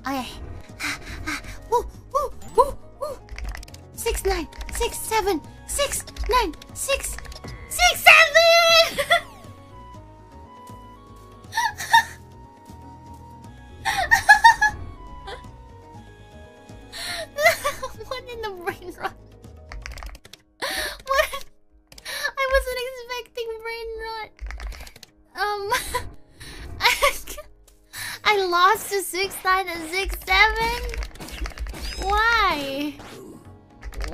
Okay. Woo, woo, woo, woo. 6, 9, 6, 7, 6, 9, 6, 6, 7! What in the brain rot? What? I wasn't expecting brain rot. I lost to 6, 9, and 6, 7? Why?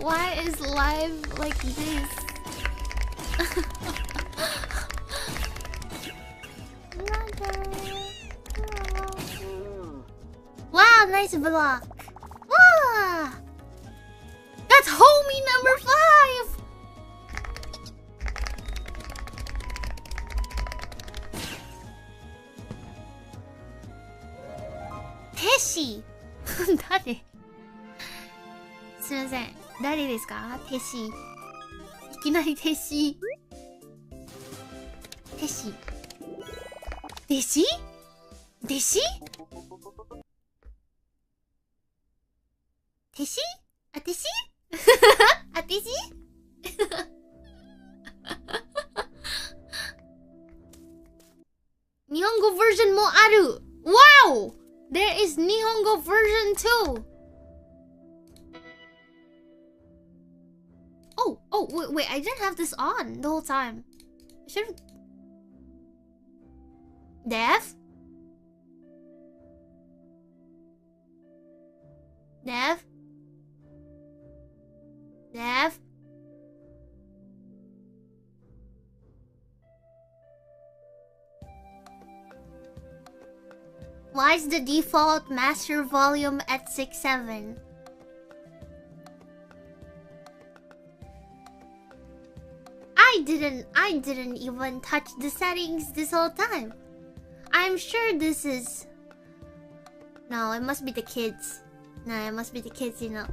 Why is live like this? Wow, nice block. Wow. That's homie number 5. Teshi. 誰？すみません。誰ですか？テシ。いきなりテシ。テシ。弟子？弟子？テシ？あてし？あてし？日本語バージョンもある。Wow! There is 日本語 version too. Oh, wait, I didn't have this on the whole time. I should have... Dev? Dev? Dev? Why is the default master volume at 6.7? I didn't even touch the settings this whole time. I'm sure this is... No, it must be the kids. No, it must be the kids, you know.